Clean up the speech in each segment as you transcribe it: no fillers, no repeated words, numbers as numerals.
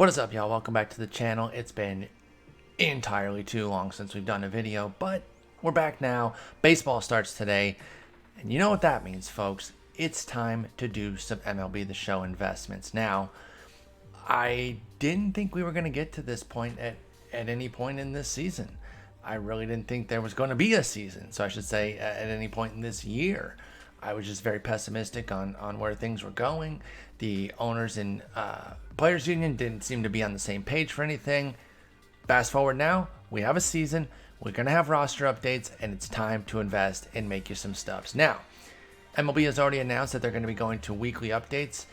What is up, y'all? Welcome back to the channel. It's been entirely too long since we've done a video, but we're back now. Baseball starts today, and you know what that means, folks. It's time to do some MLB The Show investments. Now, I didn't think we were going to get to this point at any point in this season. I really didn't think there was going to be a season, so I should say at any point in this year. I was just very pessimistic on where things were going. The owners and players union didn't seem to be on the same page for anything. Fast forward now, we have a season, we're going to have roster updates, and it's time to invest and make you some stubs. Now, MLB has already announced that they're going to be going to weekly updates.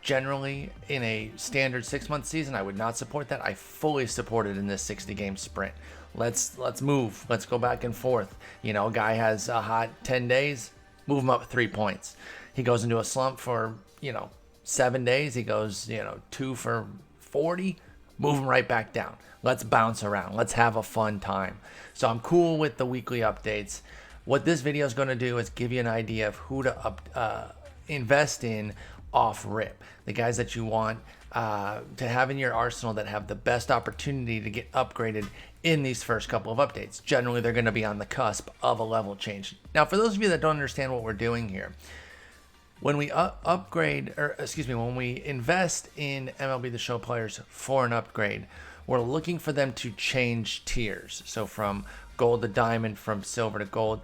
Generally, in a standard 6-month season, I would not support that. I fully support it in this 60-game sprint. Let's move. Let's go back and forth. You know, a guy has a hot 10 days, move him up 3 points. He goes into a slump for, 7 days. He goes, 2 for 40, move him right back down. Let's bounce around. Let's have a fun time. So I'm cool with the weekly updates. What this video is going to do is give you an idea of who to invest in off rip. The guys that you want to have in your arsenal that have the best opportunity to get upgraded in these first couple of updates. Generally, they're going to be on the cusp of a level change. Now, for those of you that don't understand what we're doing here, when we when we invest in MLB The Show players for an upgrade, we're looking for them to change tiers. So from gold to diamond, from silver to gold,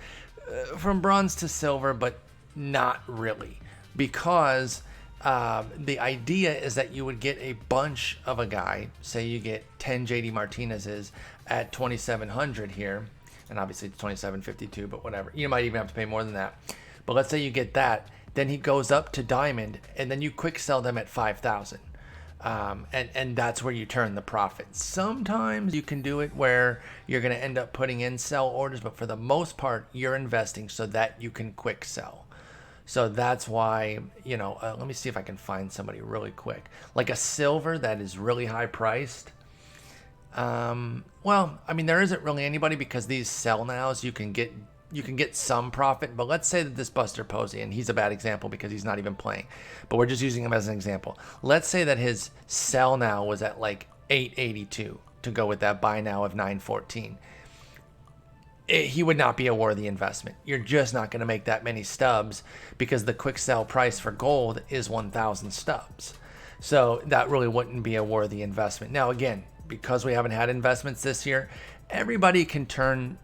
from bronze to silver, but not really. Because the idea is that you would get a bunch of a guy, say you get 10 JD Martinez's at 2,700 here, and obviously it's 2,752, but whatever. You might even have to pay more than that. But let's say you get that, then he goes up to diamond, and then you quick sell them at 5,000. And that's where you turn the profit. Sometimes you can do it where you're going to end up putting in sell orders, but for the most part, you're investing so that you can quick sell. So that's why, let me see if I can find somebody really quick. Like a silver that is really high priced. There isn't really anybody because these sell nows, you can get some profit. But let's say that this Buster Posey, and he's a bad example because he's not even playing, but we're just using him as an example. Let's say that his sell now was at like 882 to go with that buy now of 914. He would not be a worthy investment. You're just not going to make that many stubs because the quick sell price for gold is 1,000 stubs. So that really wouldn't be a worthy investment. Now, again, because we haven't had investments this year, everybody can turn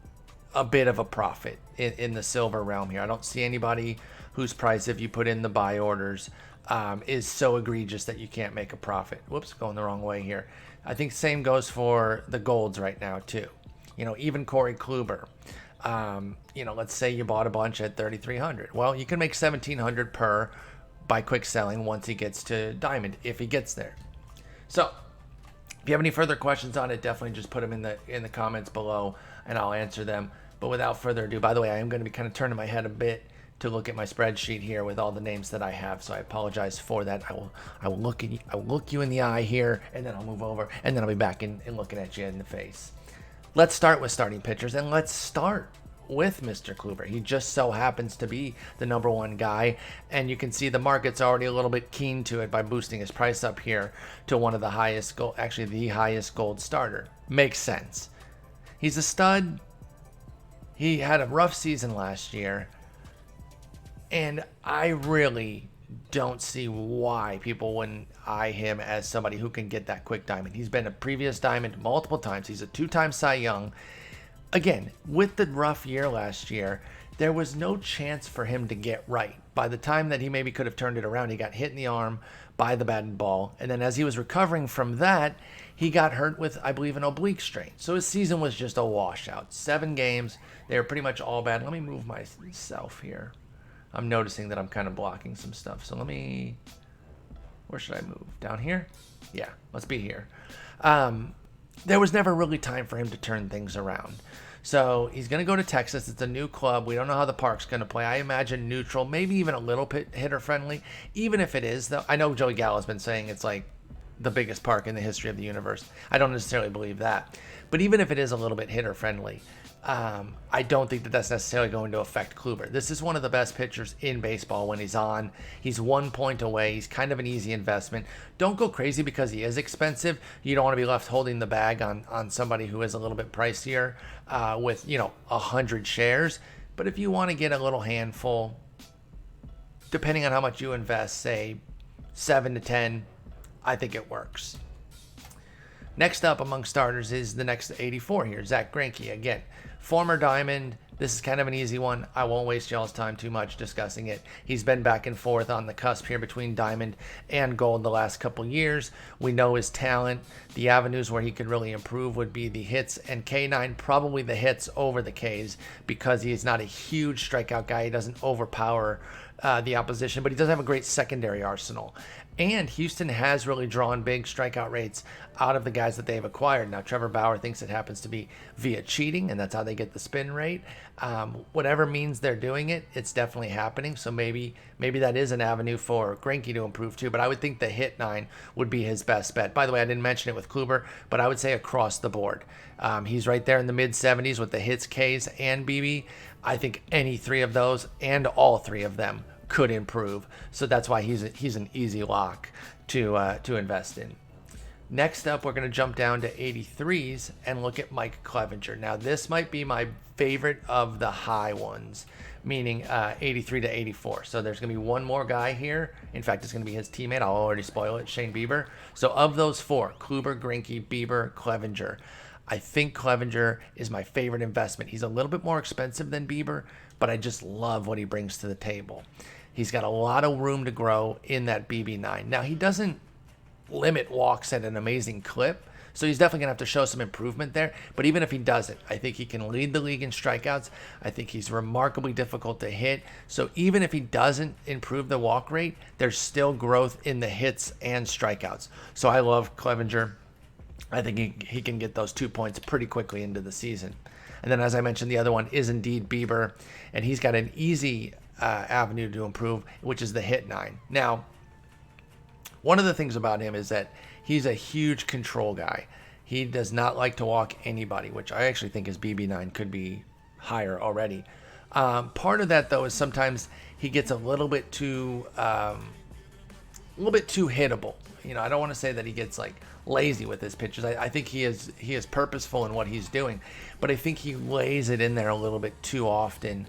a bit of a profit in the silver realm here. I don't see anybody whose price, if you put in the buy orders, is so egregious that you can't make a profit. Whoops, going the wrong way here. I think same goes for the golds right now too. Even Corey Kluber, let's say you bought a bunch at 3,300. Well, you can make 1,700 per by quick selling once he gets to diamond, if he gets there. So if you have any further questions on it, definitely just put them in the comments below and I'll answer them. But without further ado, by the way, I am going to be kind of turning my head a bit to look at my spreadsheet here with all the names that I have, so I apologize for that. I will look you in the eye here, and then I'll move over, and then I'll be back and looking at you in the face. Let's start with starting pitchers, and let's start with Mr. Kluber. He just so happens to be the #1 guy, and you can see the market's already a little bit keen to it by boosting his price up here to one of the highest gold, actually the highest gold starter. Makes sense. He's a stud. He had a rough season last year, and I really don't see why people wouldn't eye him as somebody who can get that quick diamond. He's been a previous diamond multiple times. He's a 2-time Cy Young. Again, with the rough year last year, there was no chance for him to get right. By the time that he maybe could have turned it around, he got hit in the arm by the batted ball. And then as he was recovering from that, he got hurt with, I believe, an oblique strain. So his season was just a washout. 7 games, they were pretty much all bad. Let me move myself here. I'm noticing that I'm kind of blocking some stuff. So where should I move? Down here? Yeah, let's be here. There was never really time for him to turn things around. So he's going to go to Texas. It's a new club. We don't know how the park's going to play. I imagine neutral, maybe even a little bit hitter-friendly. Even if it is, though, I know Joey Gallo's been saying it's like the biggest park in the history of the universe. I don't necessarily believe that. But even if it is a little bit hitter-friendly, I don't think that that's necessarily going to affect Kluber. This is one of the best pitchers in baseball when he's on. He's 1 point away. He's kind of an easy investment. Don't go crazy because he is expensive. You don't want to be left holding the bag on somebody who is a little bit pricier with, 100 shares. But if you want to get a little handful, depending on how much you invest, say 7 to 10, I think it works. Next up among starters is the next 84 here, Zach Greinke. Again, former Diamond. This is kind of an easy one. I won't waste y'all's time too much discussing it. He's been back and forth on the cusp here between Diamond and Gold the last couple years. We know his talent. The avenues where he could really improve would be the hits and K9, probably the hits over the Ks because he's not a huge strikeout guy. He doesn't overpower the opposition, but he does have a great secondary arsenal. And Houston has really drawn big strikeout rates out of the guys that they've acquired. Now, Trevor Bauer thinks it happens to be via cheating, and that's how they get the spin rate. Whatever means they're doing it, it's definitely happening. So maybe that is an avenue for Greinke to improve too. But I would think the hit 9 would be his best bet. By the way, I didn't mention it with Kluber, but I would say across the board. He's right there in the mid-70s with the hits, Ks, and BB. I think any three of those and all three of them could improve. So that's why he's an easy lock to invest in. Next up, we're going to jump down to 83s and look at Mike Clevinger. Now, this might be my favorite of the high ones, meaning 83 to 84. So there's going to be one more guy here. In fact, it's going to be his teammate. I'll already spoil it, Shane Bieber. So of those four, Kluber, Greinke, Bieber, Clevinger, I think Clevinger is my favorite investment. He's a little bit more expensive than Bieber, but I just love what he brings to the table. He's got a lot of room to grow in that BB9. Now, he doesn't limit walks at an amazing clip, so he's definitely going to have to show some improvement there. But even if he doesn't, I think he can lead the league in strikeouts. I think he's remarkably difficult to hit. So even if he doesn't improve the walk rate, there's still growth in the hits and strikeouts. So I love Clevinger. I think he can get those 2 points pretty quickly into the season. And then, as I mentioned, the other one is indeed Bieber, and he's got an easy avenue to improve, which is the hit 9. Now, one of the things about him is that he's a huge control guy. He does not like to walk anybody, which I actually think his BB9 could be higher already. Part of that, though, is sometimes he gets a little bit too hittable. I don't want to say that he gets like lazy with his pitches. I think he is purposeful in what he's doing, but I think he lays it in there a little bit too often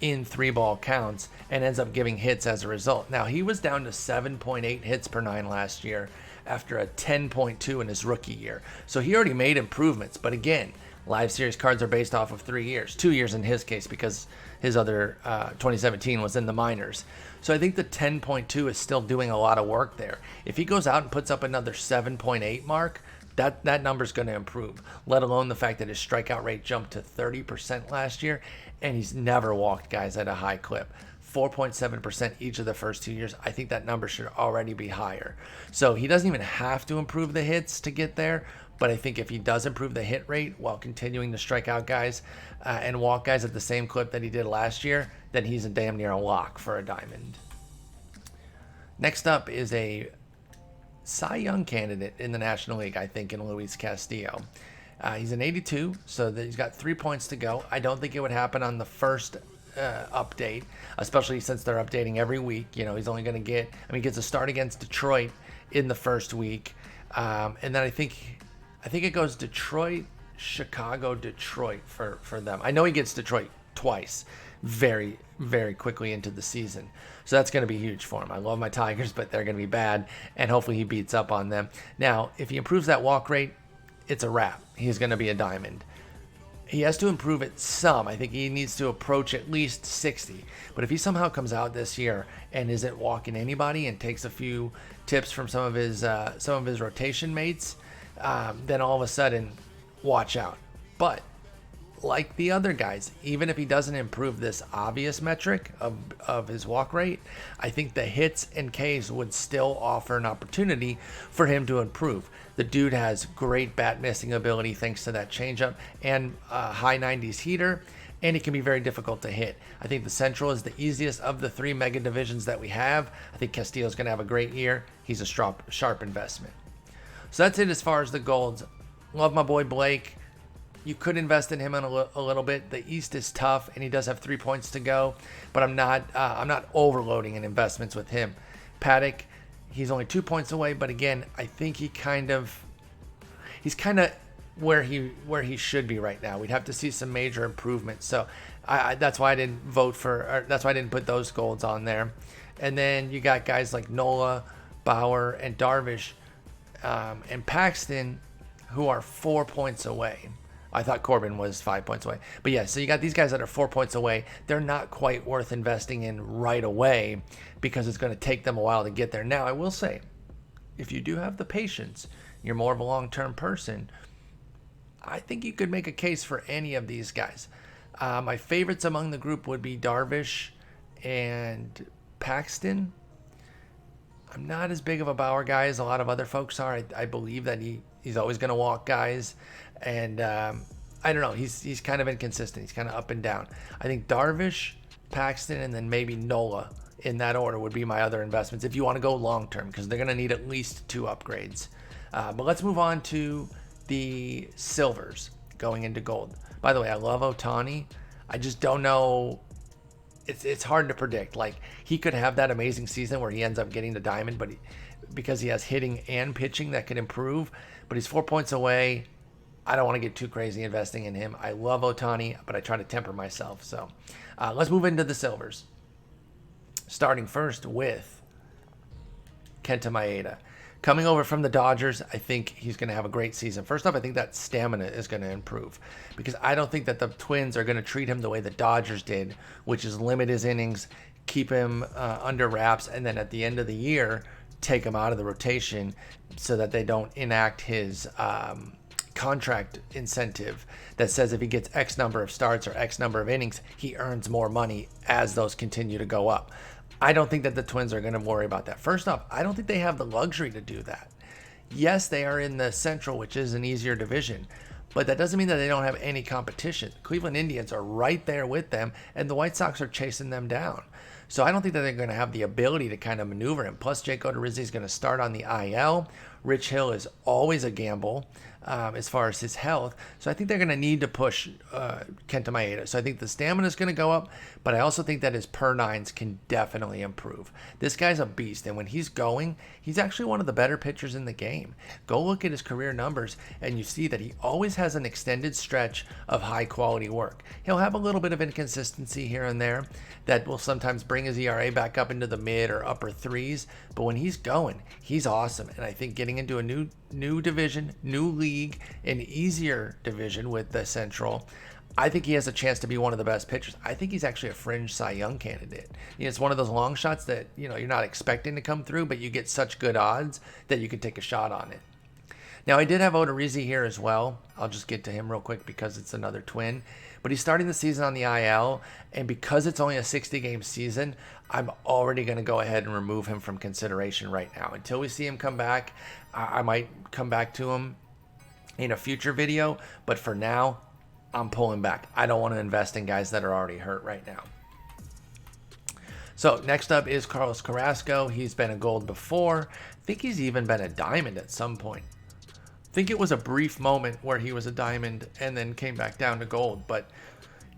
in 3-ball counts and ends up giving hits as a result. Now, he was down to 7.8 hits per 9 last year after a 10.2 in his rookie year. So he already made improvements, but again, live series cards are based off of 3 years, 2 years in his case because his other 2017 was in the minors. So I think the 10.2 is still doing a lot of work there. If he goes out and puts up another 7.8 mark, that number's going to improve, let alone the fact that his strikeout rate jumped to 30% last year, and he's never walked guys at a high clip. 4.7% each of the first 2 years. I think that number should already be higher. So he doesn't even have to improve the hits to get there, but I think if he does improve the hit rate while continuing to strike out guys and walk guys at the same clip that he did last year, then he's a damn near a lock for a diamond. Next up is a Cy Young candidate in the National League, I think, in Luis Castillo. He's an 82, so he's got 3 points to go. I don't think it would happen on the first update, especially since they're updating every week. He's only going to he gets a start against Detroit in the first week. And then I think it goes Detroit, Chicago, Detroit for them. I know he gets Detroit twice very, very quickly into the season. So that's going to be huge for him. I love my Tigers, but they're going to be bad, and hopefully he beats up on them. Now, if he improves that walk rate, it's a wrap. He's going to be a diamond. He has to improve it some. I think he needs to approach at least 60. But if he somehow comes out this year and isn't walking anybody and takes a few tips from some of his rotation mates, then all of a sudden, watch out. But like the other guys, even if he doesn't improve this obvious metric of his walk rate, I think the hits and Ks would still offer an opportunity for him to improve. The dude has great bat missing ability thanks to that changeup and high 90s heater, and he can be very difficult to hit. I think the Central is the easiest of the 3 mega divisions that we have. I think Castillo's going to have a great year. He's a sharp investment. So that's it as far as the golds. Love my boy Blake. You could invest in him in a little bit. The East is tough, and he does have 3 points to go, but I'm not overloading in investments with him. Paddock, he's only 2 points away, but again, I think he's kind of where he should be right now. We'd have to see some major improvements. So that's why I didn't that's why I didn't put those golds on there. And then you got guys like Nola, Bauer, and Darvish, and Paxton, who are 4 points away. I thought Corbin was 5 points away. But yeah, so you got these guys that are 4 points away. They're not quite worth investing in right away because it's going to take them a while to get there. Now, I will say, if you do have the patience, you're more of a long-term person, I think you could make a case for any of these guys. My favorites among the group would be Darvish and Paxton. I'm not as big of a Bauer guy as a lot of other folks are. I believe that he's always going to walk guys. And I don't know. He's kind of inconsistent. He's kind of up and down. I think Darvish, Paxton, and then maybe Nola in that order would be my other investments if you want to go long-term, because they're going to need at least 2 upgrades. But let's move on to the silvers going into gold. By the way, I love Ohtani. I just don't know. It's hard to predict. Like, he could have that amazing season where he ends up getting the diamond, but because he has hitting and pitching that could improve, but he's 4 points away. I don't want to get too crazy investing in him. I love Ohtani, but I try to temper myself. So let's move into the silvers. Starting first with Kenta Maeda. Coming over from the Dodgers, I think he's going to have a great season. First off, I think that stamina is going to improve because I don't think that the Twins are going to treat him the way the Dodgers did, which is limit his innings, keep him under wraps, and then at the end of the year, take him out of the rotation so that they don't enact his contract incentive that says if he gets X number of starts or X number of innings, he earns more money as those continue to go up. I don't think that the Twins are going to worry about that. First off, I don't think they have the luxury to do that. Yes, they are in the Central, which is an easier division, but that doesn't mean that they don't have any competition. Cleveland Indians are right there with them, and the White Sox are chasing them down. So I don't think that they're going to have the ability to kind of maneuver him. Plus, Jake Odorizzi is going to start on the IL. Rich Hill is always a gamble as far as his health. So I think they're going to need to push Kenta Maeda. So I think the stamina is going to go up, but I also think that his per nines can definitely improve. This guy's a beast, and when he's going, he's actually one of the better pitchers in the game. Go look at his career numbers, and you see that he always has an extended stretch of high-quality work. He'll have a little bit of inconsistency here and there that will sometimes bring his ERA back up into the mid or upper threes, but when he's going, he's awesome. And I think getting into a new division, new league, an easier division with the Central, I think he has a chance to be one of the best pitchers. I think he's actually a fringe Cy Young candidate. It's one of those long shots that you're not expecting to come through, but you get such good odds that you can take a shot on it. Now, I did have Odorizzi here as well. I'll just get to him real quick because it's another Twin. But he's starting the season on the IL, and because it's only a 60-game season, I'm already going to go ahead and remove him from consideration right now. Until we see him come back, I might come back to him in a future video, but for now, I'm pulling back. I don't want to invest in guys that are already hurt right now. So next up is Carlos Carrasco. He's been a gold before. I think he's even been a diamond at some point. I think it was a brief moment where he was a diamond and then came back down to gold, but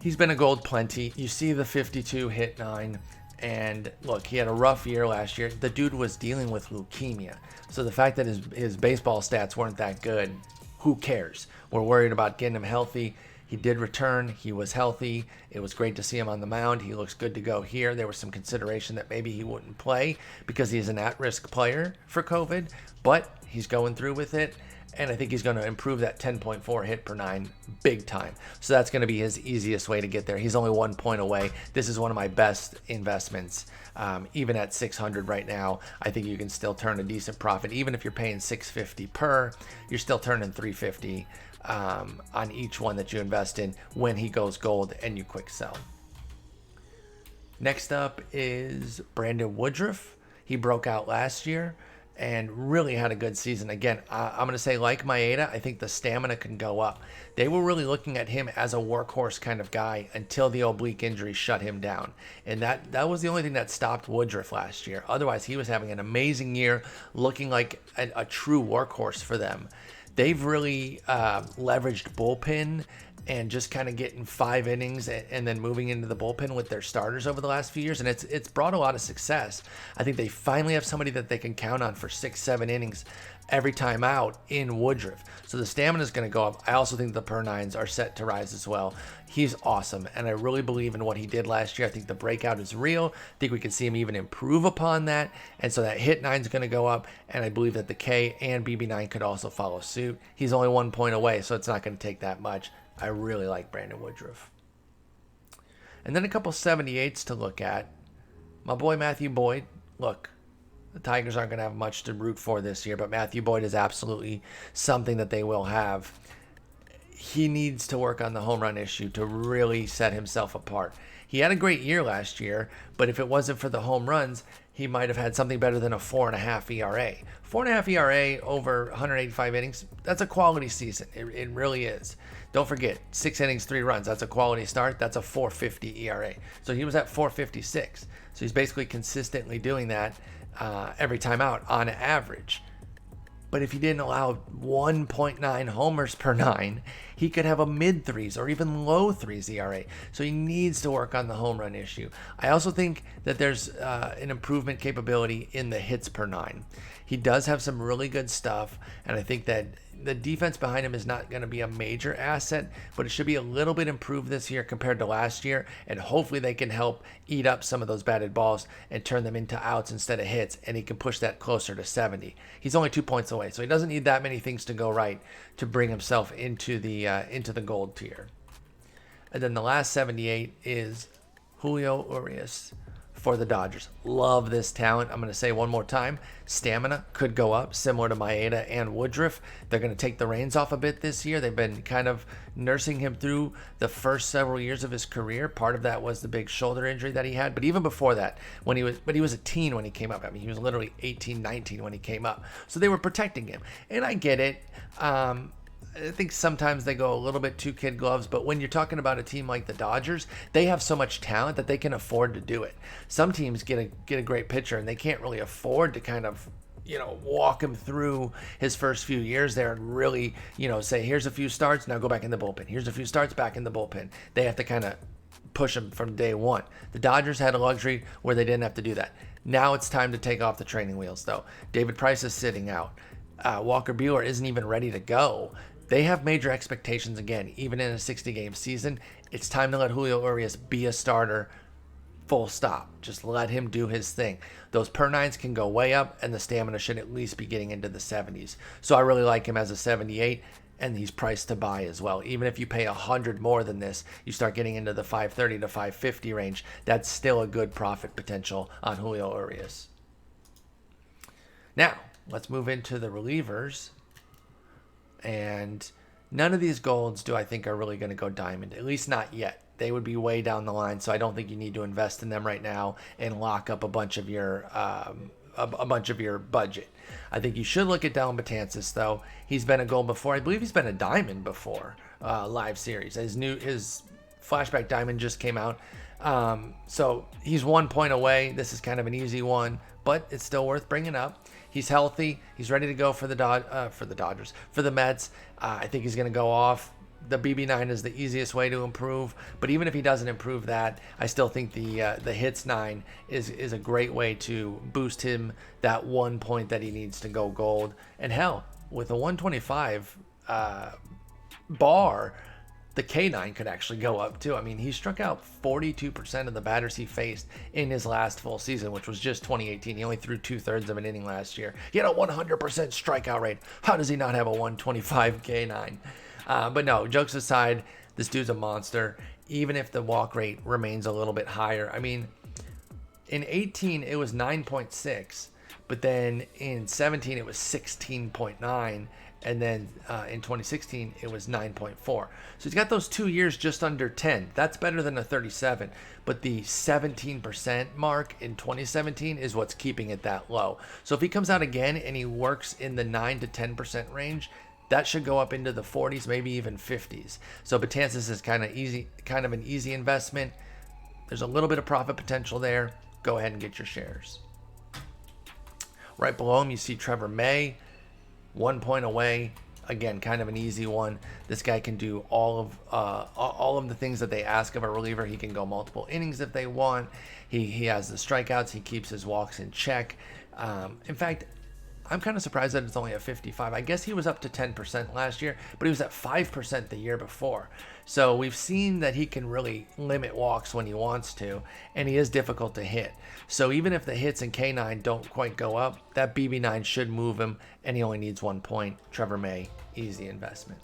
he's been a gold plenty. You see the 52 hit 9, and look, he had a rough year last year. The dude was dealing with leukemia, so the fact that his baseball stats weren't that good, who cares? We're worried about getting him healthy. He did return. He was healthy. It was great to see him on the mound. He looks good to go here. There was some consideration that maybe he wouldn't play because he's an at-risk player for COVID, but he's going through with it. And I think he's going to improve that 10.4 hit per 9 big time. So that's going to be his easiest way to get there. He's only 1 point away. This is one of my best investments. Even at 600 right now, I think you can still turn a decent profit. Even if you're paying 650 per, you're still turning 350 on each one that you invest in when he goes gold and you quick sell. Next up is Brandon Woodruff. He broke out last year and really had a good season. Again, I'm going to say like Maeda, I think the stamina can go up. They were really looking at him as a workhorse kind of guy until the oblique injury shut him down. And that was the only thing that stopped Woodruff last year. Otherwise, he was having an amazing year, looking like a true workhorse for them. they've really leveraged bullpen and just kind of getting 5 innings and then moving into the bullpen with their starters over the last few years. And it's brought a lot of success. I think they finally have somebody that they can count on for 6-7 innings every time out in Woodruff. So the stamina is going to go up. I also think the per nines are set to rise as well. He's awesome, and I really believe in what he did last year. I think the breakout is real. I think we can see him even improve upon that, and so that hit 9 is going to go up, and I believe that the K and BB9 could also follow suit. He's only 1 point away, so it's not going to take that much. I really like Brandon Woodruff. And then a couple 78s to look at. My boy Matthew Boyd. Look, the Tigers aren't going to have much to root for this year, but Matthew Boyd is absolutely something that they will have. He needs to work on the home run issue to really set himself apart. He had a great year last year, but if it wasn't for the home runs, he might have had something better than a 4.5 ERA. 4.5 ERA over 185 innings, that's a quality season. It really is. Don't forget, 6 innings, 3 runs. That's a quality start. That's a 4.50 ERA. So he was at 4.56. So he's basically consistently doing that every time out on average. But if he didn't allow 1.9 homers per 9, he could have a mid-3s or even low-3s ERA. So he needs to work on the home run issue. I also think that there's an improvement capability in the hits per 9. He does have some really good stuff, and I think that the defense behind him is not going to be a major asset, but it should be a little bit improved this year compared to last year, and hopefully they can help eat up some of those batted balls and turn them into outs instead of hits, and he can push that closer to 70. He's only 2 points away, so he doesn't need that many things to go right to bring himself into the gold tier. And then the last 78 is Julio Urias for the Dodgers. Love this talent. I'm going to say one more time, stamina could go up similar to Maeda and Woodruff. They're going to take the reins off a bit this year. They've been kind of nursing him through the first several years of his career. Part of that was the big shoulder injury that he had, but even before that, he was a teen when he came up. I mean, he was literally 18, 19 when he came up. So they were protecting him. And I get it. I think sometimes they go a little bit too kid gloves, but when you're talking about a team like the Dodgers, they have so much talent that they can afford to do it. Some teams get a great pitcher and they can't really afford to kind of, walk him through his first few years there and really, say, here's a few starts, now go back in the bullpen. Here's a few starts, back in the bullpen. They have to kind of push him from day one. The Dodgers had a luxury where they didn't have to do that. Now it's time to take off the training wheels, though. David Price is sitting out. Walker Buehler isn't even ready to go. They have major expectations again, even in a 60-game season. It's time to let Julio Urias be a starter, full stop. Just let him do his thing. Those per 9s can go way up, and the stamina should at least be getting into the 70s. So I really like him as a 78, and he's priced to buy as well. Even if you pay 100 more than this, you start getting into the 530 to 550 range. That's still a good profit potential on Julio Urias. Now, let's move into the relievers. And none of these golds do I think are really going to go diamond, at least not yet. They would be way down the line, so I don't think you need to invest in them right now and lock up a bunch of your budget. I think you should look at Dellin Betances, though. He's been a gold before. I believe he's been a diamond before live series. His flashback diamond just came out. So he's 1 point away. This is kind of an easy one, but it's still worth bringing up. He's healthy. He's ready to go for the Dodgers, for the Mets. I think he's going to go off. The BB9 is the easiest way to improve, but even if he doesn't improve that, I still think the hits 9 is a great way to boost him that 1 point that he needs to go gold. And hell, with a 125 bar, the K9 could actually go up too. I mean, he struck out 42% of the batters he faced in his last full season, which was just 2018. He only threw 2/3 of an inning last year. He had a 100% strikeout rate. How does he not have a 125 K9? But no, jokes aside, this dude's a monster, even if the walk rate remains a little bit higher. I mean, in 18, it was 9.6, but then in 17, it was 16.9. And then in 2016, it was 9.4. So he's got those 2 years just under 10. That's better than a 37. But the 17% mark in 2017 is what's keeping it that low. So if he comes out again and he works in the 9 to 10% range, that should go up into the 40s, maybe even 50s. So Betances is kind of an easy investment. There's a little bit of profit potential there. Go ahead and get your shares. Right below him, you see Trevor May. 1 point away. again, kind of an easy one. This guy can do all of the things that they ask of a reliever. He can go multiple innings if they want. He has the strikeouts. He keeps his walks in check. In fact, I'm kind of surprised that it's only a 55. I guess he was up to 10% last year, but he was at 5% the year before. So we've seen that he can really limit walks when he wants to, and he is difficult to hit. So even if the hits in K9 don't quite go up, that BB9 should move him, and he only needs 1 point. Trevor May, easy investment.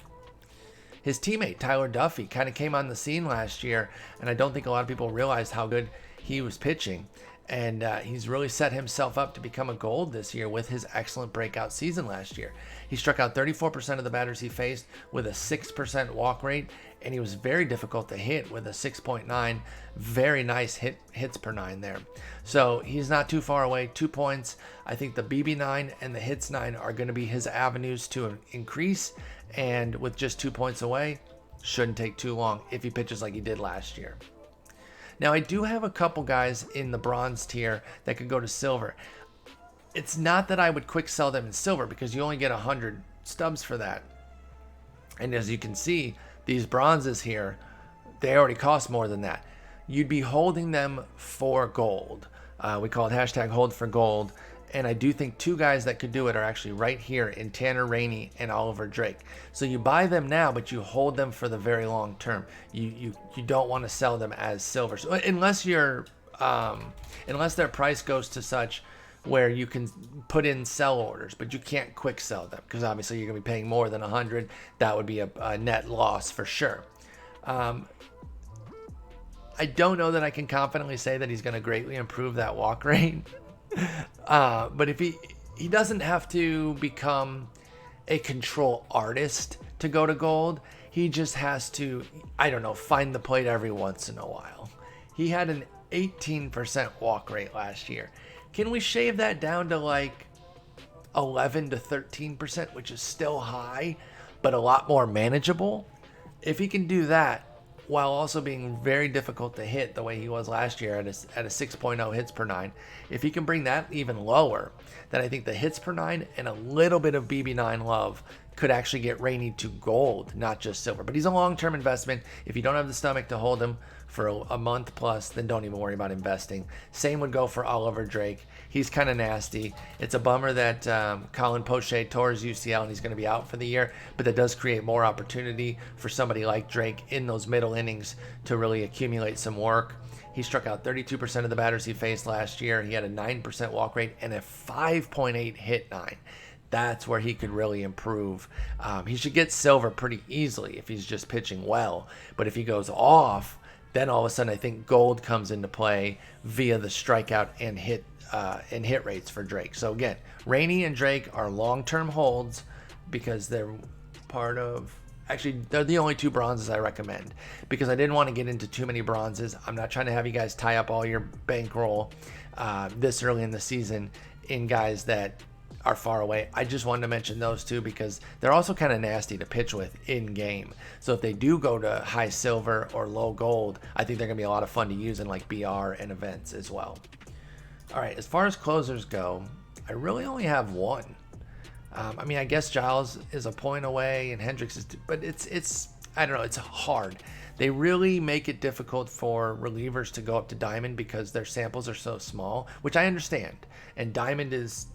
His teammate, Tyler Duffy, kind of came on the scene last year, and I don't think a lot of people realized how good he was pitching. And he's really set himself up to become a gold this year with his excellent breakout season last year. He struck out 34% of the batters he faced with a 6% walk rate, and he was very difficult to hit with a 6.9. Very nice hits per 9 there. So he's not too far away. 2 points. I think the BB9 and the hits 9 are going to be his avenues to increase, and with just 2 points away, shouldn't take too long if he pitches like he did last year. Now, I do have a couple guys in the bronze tier that could go to silver. It's not that I would quick sell them in silver because you only get 100 stubs for that. And as you can see, these bronzes here, they already cost more than that. You'd be holding them for gold. We call it hashtag hold for gold. And I do think 2 guys that could do it are actually right here in Tanner Rainey and Oliver Drake. So you buy them now, but you hold them for the very long term. You don't want to sell them as silver. So unless their price goes to such where you can put in sell orders, but you can't quick sell them because obviously you're going to be paying more than 100. That would be a net loss for sure. I don't know that I can confidently say that he's going to greatly improve that walk rate. But if he doesn't have to become a control artist to go to gold, he just has to, I don't know, find the plate every once in a while. He had an 18% walk rate last year. Can we shave that down to like 11 to 13%, which is still high, but a lot more manageable? If he can do that, while also being very difficult to hit the way he was last year at a 6.0 hits per 9. If he can bring that even lower, then I think the hits per 9 and a little bit of BB9 love could actually get Rainey to gold, not just silver. But he's a long-term investment. If you don't have the stomach to hold him for a month plus, then don't even worry about investing. Same would go for Oliver Drake. He's kind of nasty. It's a bummer that Colin Poche tore his UCL and he's going to be out for the year, but that does create more opportunity for somebody like Drake in those middle innings to really accumulate some work. He struck out 32% of the batters he faced last year. He had a 9% walk rate and a 5.8 hit 9. That's where he could really improve. He should get silver pretty easily if he's just pitching well. But if he goes off, then all of a sudden I think gold comes into play via the strikeout and hit rates for Drake. So again, Rainey and Drake are long-term holds because they're part of... Actually, they're the only 2 bronzes I recommend because I didn't want to get into too many bronzes. I'm not trying to have you guys tie up all your bankroll this early in the season in guys that are far away. I just wanted to mention those 2 because they're also kind of nasty to pitch with in game. So if they do go to high silver or low gold, I think they're going to be a lot of fun to use in like BR and events as well. All right, as far as closers go, I really only have 1. I mean, I guess Giles is a point away and Hendricks is, but it's I don't know, it's hard. They really make it difficult for relievers to go up to Diamond because their samples are so small, which I understand. And Diamond is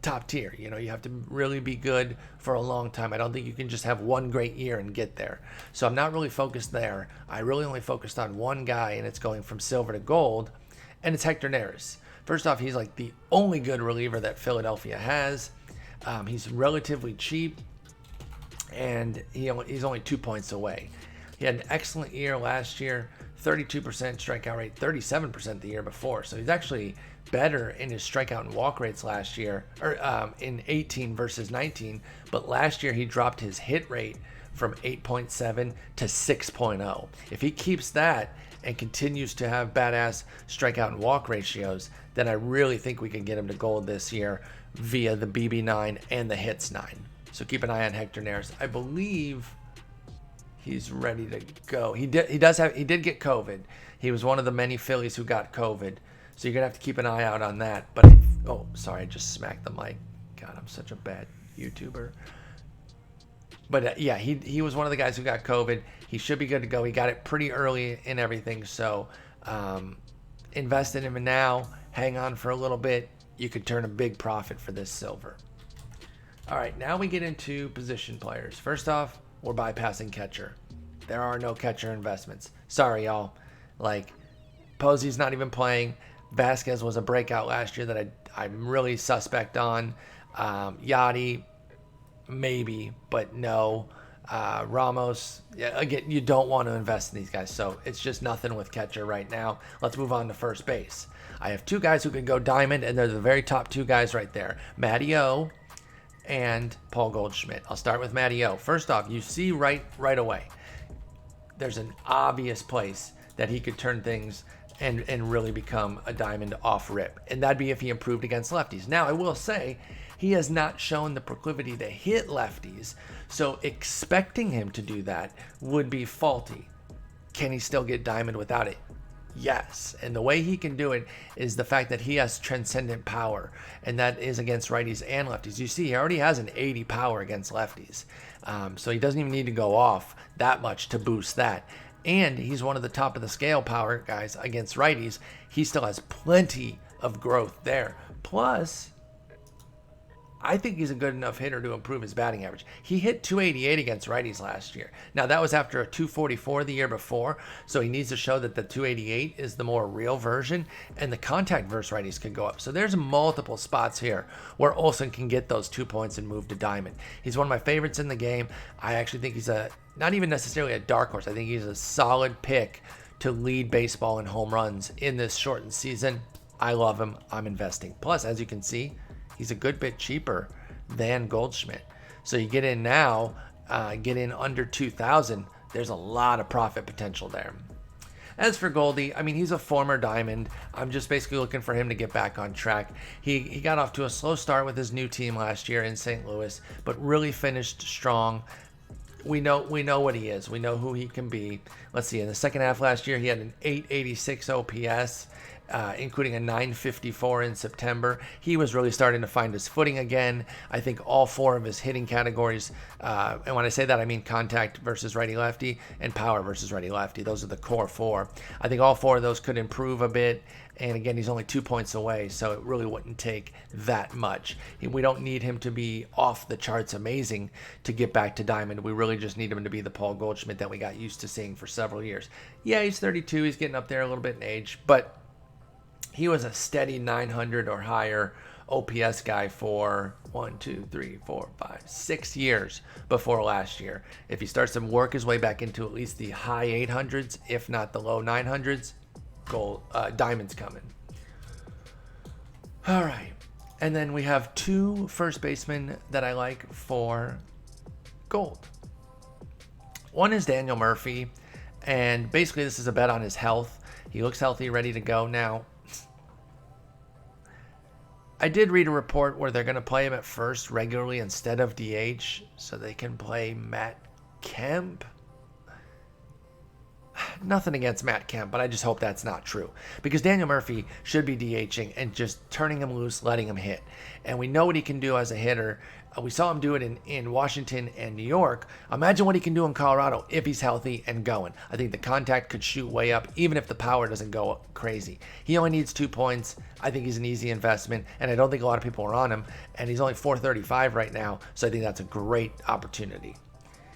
top tier. You know, you have to really be good for a long time. I don't think you can just have one great year and get there. So I'm not really focused there. I really only focused on one guy, and it's going from silver to gold, and it's Hector Neris. First off, he's like the only good reliever that Philadelphia has. He's relatively cheap, and he's only 2 points away. He had an excellent year last year, 32% strikeout rate, 37% the year before. So he's actually better in his strikeout and walk rates last year, or in 18 versus 19. But last year he dropped his hit rate from 8.7 to 6.0. If he keeps that and continues to have badass strikeout and walk ratios, then I really think we can get him to gold this year via the BB9 and the hits 9. So keep an eye on Hector Neris. I believe he's ready to go. He did get COVID. He was one of the many Phillies who got COVID. So you're gonna have to keep an eye out on that. But oh, sorry, I just smacked the mic. God, I'm such a bad YouTuber. But yeah, he was one of the guys who got COVID. He should be good to go. He got it pretty early in everything. So invest in him now. Hang on for a little bit. You could turn a big profit for this silver. All right, now we get into position players. First off, we're bypassing catcher. There are no catcher investments. Sorry, y'all. Like, Posey's not even playing. Vasquez was a breakout last year that I'm really suspect on. Yachty, maybe, but no. Ramos, yeah, again, you don't want to invest in these guys. So it's just nothing with catcher right now. Let's move on to first base. I have two guys who can go diamond, and they're the very top two guys right there. Matty O and Paul Goldschmidt. I'll start with Matty O. First off, you see right away, there's an obvious place that he could turn things and really become a diamond off rip. And that'd be if he improved against lefties. Now, I will say, he has not shown the proclivity to hit lefties, so expecting him to do that would be faulty. Can he still get diamond without it? Yes. And the way he can do it is the fact that he has transcendent power, and that is against righties and lefties. You see, he already has an 80 power against lefties, so he doesn't even need to go off that much to boost that. And he's one of the top of the scale power guys against righties. He still has plenty of growth there. Plus, I think he's a good enough hitter to improve his batting average. He hit 288 against righties last year. Now, that was after a 244 the year before, so he needs to show that the 288 is the more real version, and the contact versus righties could go up. So there's multiple spots here where Olsen can get those 2 points and move to diamond. He's one of my favorites in the game. I actually think he's not even necessarily a dark horse. I think he's a solid pick to lead baseball in home runs in this shortened season. I love him. I'm investing. Plus, as you can see, he's a good bit cheaper than Goldschmidt. So you get in now, get in under 2,000. There's a lot of profit potential there. As for Goldie, I mean, he's a former diamond. I'm just basically looking for him to get back on track. He got off to a slow start with his new team last year in St. Louis, but really finished strong. We know what he is. We know who he can be. Let's see. In the second half last year, he had an 886 OPS, including a 954 in September. He was really starting to find his footing again. I think all four of his hitting categories, and when I say that, I mean contact versus righty-lefty and power versus righty-lefty. Those are the core four. I think all four of those could improve a bit. And again, he's only 2 points away, so it really wouldn't take that much. We don't need him to be off the charts amazing to get back to diamond. We really just need him to be the Paul Goldschmidt that we got used to seeing for several years. Yeah, he's 32. He's getting up there a little bit in age, but he was a steady 900 or higher OPS guy for 6 years before last year. If he starts to work his way back into at least the high 800s, if not the low 900s, diamond's coming. All right. And then we have two first basemen that I like for gold. One is Daniel Murphy, and basically this is a bet on his health. He looks healthy, ready to go. Now, I did read a report where they're going to play him at first regularly instead of DH so they can play Matt Kemp. Nothing against Matt Kemp, but I just hope that's not true. Because Daniel Murphy should be DHing and just turning him loose, letting him hit. And we know what he can do as a hitter. We saw him do it in Washington and New York. Imagine what he can do in Colorado if he's healthy and going. I think the contact could shoot way up, even if the power doesn't go crazy. He only needs 2 points. I think he's an easy investment, and I don't think a lot of people are on him. And he's only $435 right now, so I think that's a great opportunity.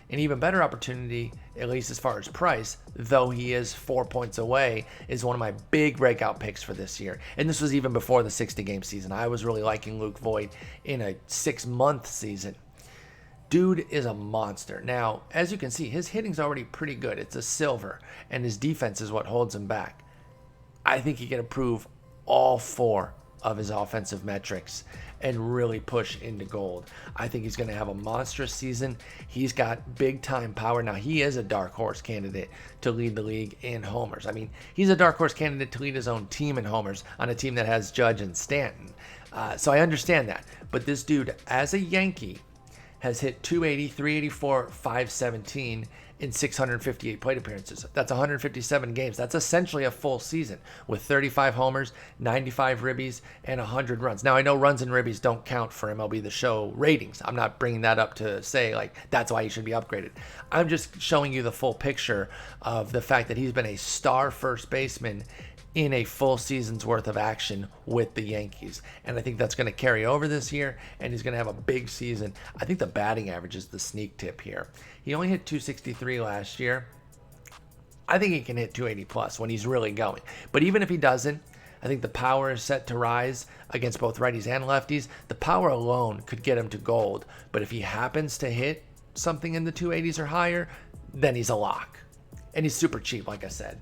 An even better opportunity, at least as far as price, though he is 4 points away, is one of my big breakout picks for this year. And this was even before the 60-game season. I was really liking Luke Voigt in a 6-month season. Dude is a monster. Now, as you can see, his hitting's already pretty good. It's a silver, and his defense is what holds him back. I think he can improve all 4 of his offensive metrics and really push into gold. I think he's going to have a monstrous season. He's got big time power. Now, he is a dark horse candidate to lead the league in homers. I mean, he's a dark horse candidate to lead his own team in homers on a team that has Judge and Stanton. So I understand that. But this dude, as a Yankee, has hit 280, 384, 517 in 658 plate appearances. That's 157 games. That's essentially a full season with 35 homers, 95 ribbies, and 100 runs. Now, I know runs and ribbies don't count for MLB The Show ratings. I'm not bringing that up to say, like, that's why he should be upgraded. I'm just showing you the full picture of the fact that he's been a star first baseman in a full season's worth of action with the Yankees. And I think that's going to carry over this year, and he's going to have a big season. I think the batting average is the sneak tip here. He only hit 263 last year. I think he can hit 280 plus when he's really going. But even if he doesn't, I think the power is set to rise against both righties and lefties. The power alone could get him to gold. But if he happens to hit something in the 280s or higher, then he's a lock. And he's super cheap, like I said.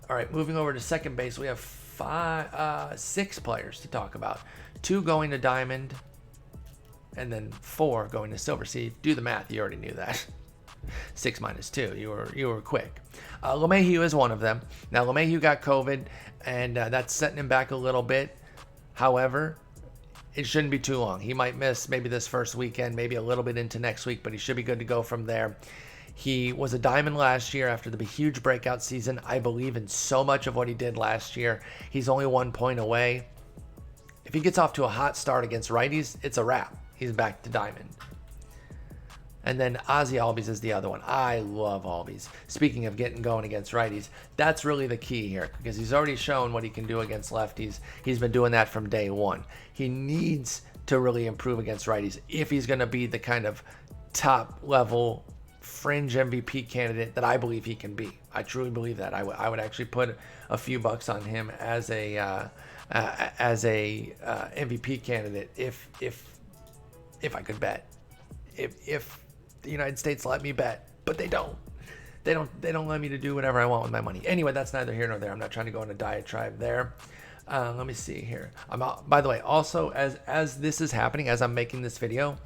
All right, moving over to second base, we have 6 players to talk about. 2 going to diamond, and then 4 going to silver. See, do the math. You already knew that. 6 minus 2. You were quick. LeMahieu is one of them. Now, LeMahieu got COVID, and that's setting him back a little bit. However, it shouldn't be too long. He might miss maybe this first weekend, maybe a little bit into next week, but he should be good to go from there. He was a diamond last year after the huge breakout season. I believe in so much of what he did last year. He's only 1 point away. If he gets off to a hot start against righties, it's a wrap. He's back to diamond. And then Ozzie Albies is the other one. I love Albies. Speaking of getting going against righties, that's really the key here because he's already shown what he can do against lefties. He's been doing that from day one. He needs to really improve against righties if he's going to be the kind of top level fringe MVP candidate that I believe he can be. I truly believe that. I would actually put a few bucks on him as a MVP candidate if I could bet. If the United States let me bet, but they don't. They don't let me to do whatever I want with my money. Anyway, that's neither here nor there. I'm not trying to go on a diatribe there. Let me see here. By the way, also as this is happening, as I'm making this video,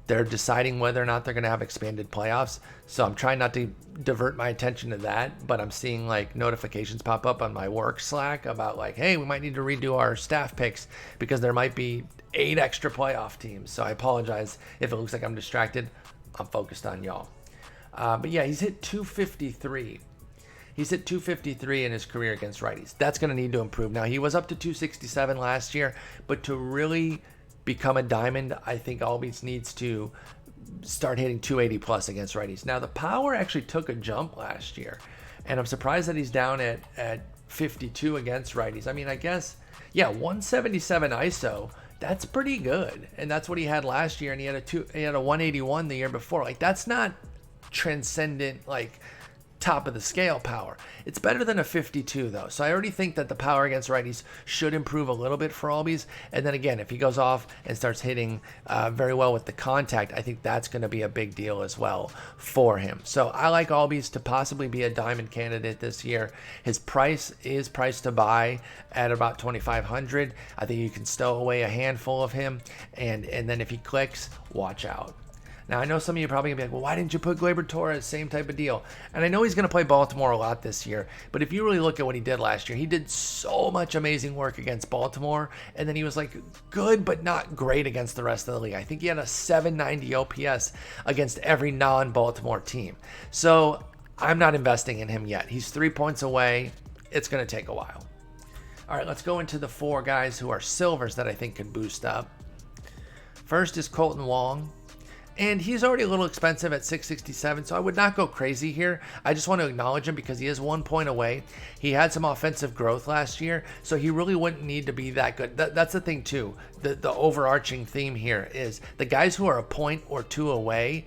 they're deciding whether or not they're going to have expanded playoffs. So I'm trying not to divert my attention to that, but I'm seeing like notifications pop up on my work Slack about like, hey, we might need to redo our staff picks because there might be 8 extra playoff teams. So I apologize if it looks like I'm distracted. I'm focused on y'all. But yeah, he's hit 253. He's hit 253 in his career against righties. That's going to need to improve. Now, he was up to 267 last year, but to really become a diamond, I think Albies needs to start hitting 280 plus against righties. Now, the power actually took a jump last year, and I'm surprised that he's down at 52 against righties. I mean, I guess, yeah, 177 ISO, that's pretty good, and that's what he had last year, and he had a 181 the year before. Like, that's not transcendent, like, top of the scale power. It's better than a 52 though. So I already think that the power against righties should improve a little bit for Albies. And then again, if he goes off and starts hitting very well with the contact, I think that's going to be a big deal as well for him. So I like Albies to possibly be a diamond candidate this year. His price is priced to buy at about $2,500. I think you can stow away a handful of him. And then if he clicks, watch out. Now, I know some of you are probably going to be like, well, why didn't you put Gleyber Torres? Same type of deal. And I know he's going to play Baltimore a lot this year. But if you really look at what he did last year, he did so much amazing work against Baltimore. And then he was like good, but not great against the rest of the league. I think he had a 790 OPS against every non-Baltimore team. So I'm not investing in him yet. He's 3 points away. It's going to take a while. All right, let's go into the 4 guys who are silvers that I think could boost up. First is Colton Wong. And he's already a little expensive at $667, so I would not go crazy here. I just want to acknowledge him because he is 1 point away. He had some offensive growth last year, so he really wouldn't need to be that good. That's the thing, too. The overarching theme here is the guys who are a point or 2 away,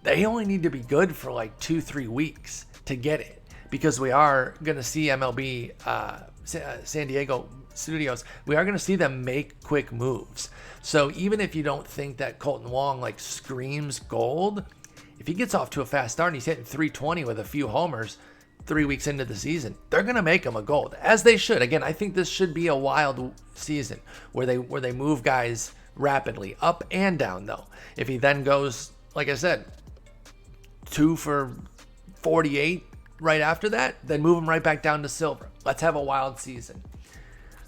they only need to be good for like 2-3 weeks to get it because we are going to see MLB San Diego Studios. We are going to see them make quick moves. So even if you don't think that Colton Wong like screams gold, if he gets off to a fast start and he's hitting 320 with a few homers 3 weeks into the season, they're going to make him a gold, as they should. Again, I think this should be a wild season where they move guys rapidly up and down though. If he then goes, like I said, 2 for 48 right after that, then move him right back down to silver. Let's have a wild season.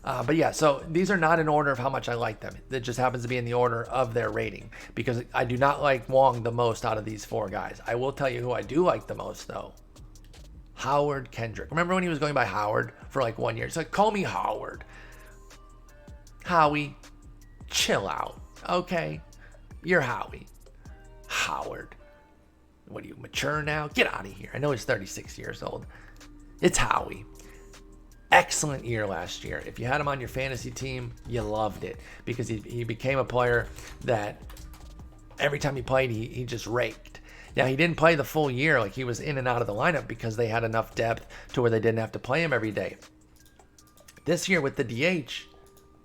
But yeah, so these are not in order of how much I like them. It just happens to be in the order of their rating because I do not like Wong the most out of these four guys. I will tell you who I do like the most, though. Howard Kendrick. Remember when he was going by Howard for like 1 year? It's like, call me Howard. Howie, chill out, okay? You're Howie. Howard. What are you, mature now? Get out of here. I know he's 36 years old. It's Howie. Excellent year last year. If you had him on your fantasy team, you loved it because he became a player that every time he played, he just raked. Now, he didn't play the full year. Like, he was in and out of the lineup because they had enough depth to where they didn't have to play him every day. This year with the DH,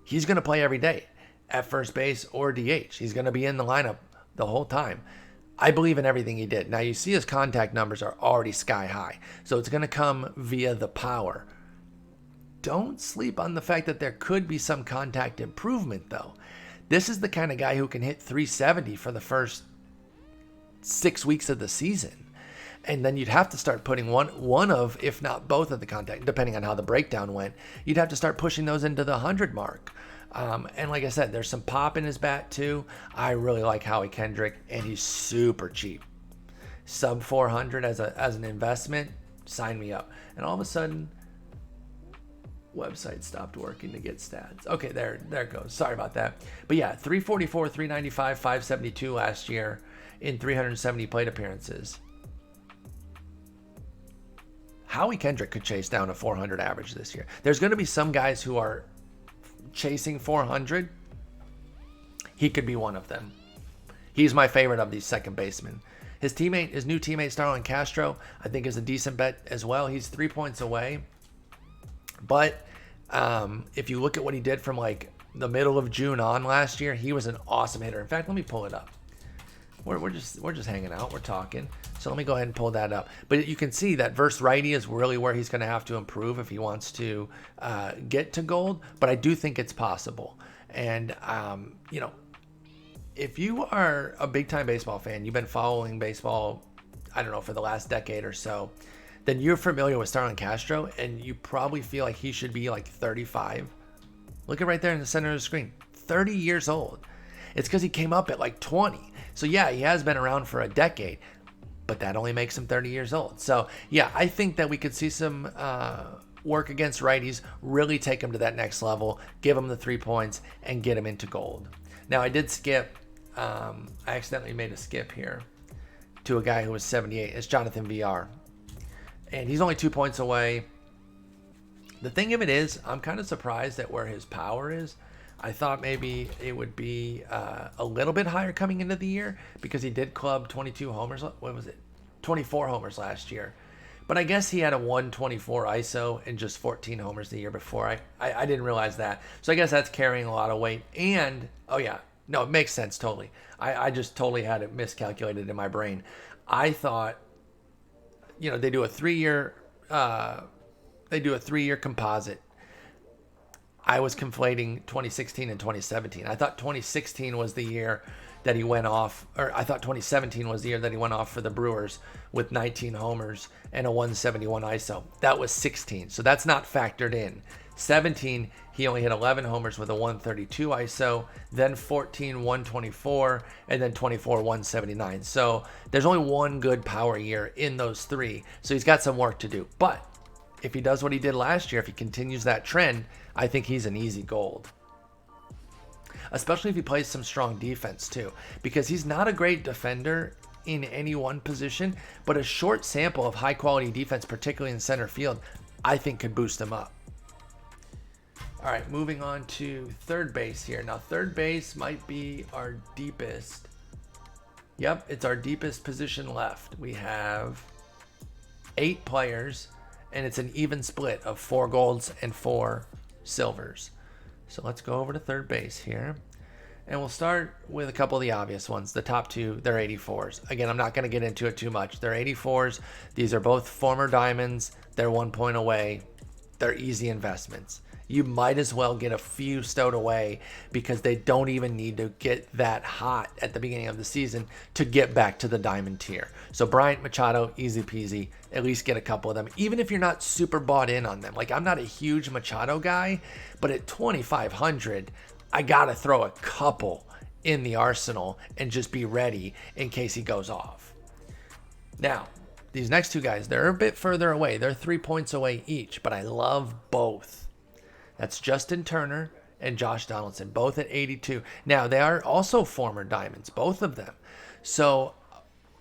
he's going to play every day at first base or DH. He's going to be in the lineup the whole time. I believe in everything he did. Now, you see his contact numbers are already sky high. So it's going to come via the power. Don't sleep on the fact that there could be some contact improvement, though. This is the kind of guy who can hit 370 for the first 6 weeks of the season. And then you'd have to start putting one of, if not both of the contact, depending on how the breakdown went, you'd have to start pushing those into the 100 mark. And like I said, there's some pop in his bat too. I really like Howie Kendrick, and he's super cheap. Sub 400 as an investment, sign me up. And all of a sudden, website stopped working to get stats. Okay, there it goes. Sorry about that. But yeah, 344, 395, 572 last year in 370 plate appearances. Howie Kendrick could chase down a 400 average this year. There's going to be some guys who are chasing 400. He could be one of them. He's my favorite of these second basemen. His new teammate Starlin Castro, I think is a decent bet as well. He's 3 points away. But if you look at what he did from like the middle of June on last year, he was an awesome hitter. In fact, let me pull it up. We're just hanging out. We're talking. So let me go ahead and pull that up. But you can see that versus righty is really where he's going to have to improve if he wants to get to gold. But I do think it's possible. And, if you are a big-time baseball fan, you've been following baseball, I don't know, for the last decade or so, then you're familiar with Starlin Castro, and you probably feel like he should be like 35. Look at right there in the center of the screen. 30 years old. It's because he came up at like 20. So yeah, he has been around for a decade, but that only makes him 30 years old. So yeah, I think that we could see some work against righties, really take him to that next level, give him the 3 points, and get him into gold. Now I did skip, I accidentally made a skip here to a guy who was 78. It's Jonathan VR. And he's only 2 points away. The thing of it is, I'm kind of surprised at where his power is. I thought maybe it would be a little bit higher coming into the year because he did club 22 homers. What was it? 24 homers last year. But I guess he had a 124 ISO and just 14 homers the year before. I didn't realize that. So I guess that's carrying a lot of weight. And, oh yeah, no, it makes sense totally. I just totally had it miscalculated in my brain. I thought, they do a 3-year composite. I was conflating 2016 and 2017. I thought 2016 was the year that he went off, or I thought 2017 was the year that he went off for the Brewers with 19 homers and a 171 ISO. That was 16, so that's not factored in. 17, he only hit 11 homers with a 132 ISO, then 14, 124, and then 24, 179. So there's only one good power year in those three, so he's got some work to do. But if he does what he did last year, if he continues that trend, I think he's an easy gold. Especially if he plays some strong defense too, because he's not a great defender in any one position, but a short sample of high quality defense, particularly in center field, I think could boost him up. All right, moving on to third base here. Now, third base might be our deepest. Yep, it's our deepest position left. We have 8 players, and it's an even split of 4 golds and 4 silvers. So let's go over to third base here. And we'll start with a couple of the obvious ones. The top 2, they're 84s. Again, I'm not going to get into it too much. They're 84s. These are both former diamonds. They're 1 point away. They're easy investments. you might as well get a few stowed away because they don't even need to get that hot at the beginning of the season to get back to the diamond tier. So Bryant, Machado, easy peasy. At least get a couple of them, even if you're not super bought in on them. Like, I'm not a huge Machado guy, but at 2,500, I got to throw a couple in the arsenal and just be ready in case he goes off. Now, these next two guys, they're a bit further away. They're 3 points away each, but I love both. That's Justin Turner and Josh Donaldson, both at 82. Now, they are also former Diamonds, both of them. So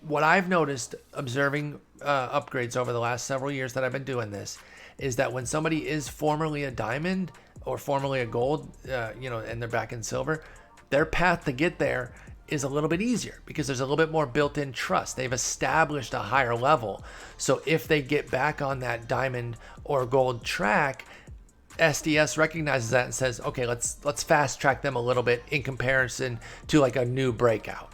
what I've noticed observing upgrades over the last several years that I've been doing this is that when somebody is formerly a Diamond or formerly a Gold, and they're back in Silver, their path to get there is a little bit easier because there's a little bit more built-in trust. They've established a higher level. So if they get back on that Diamond or Gold track, SDS recognizes that and says, okay, let's fast track them a little bit in comparison to like a new breakout.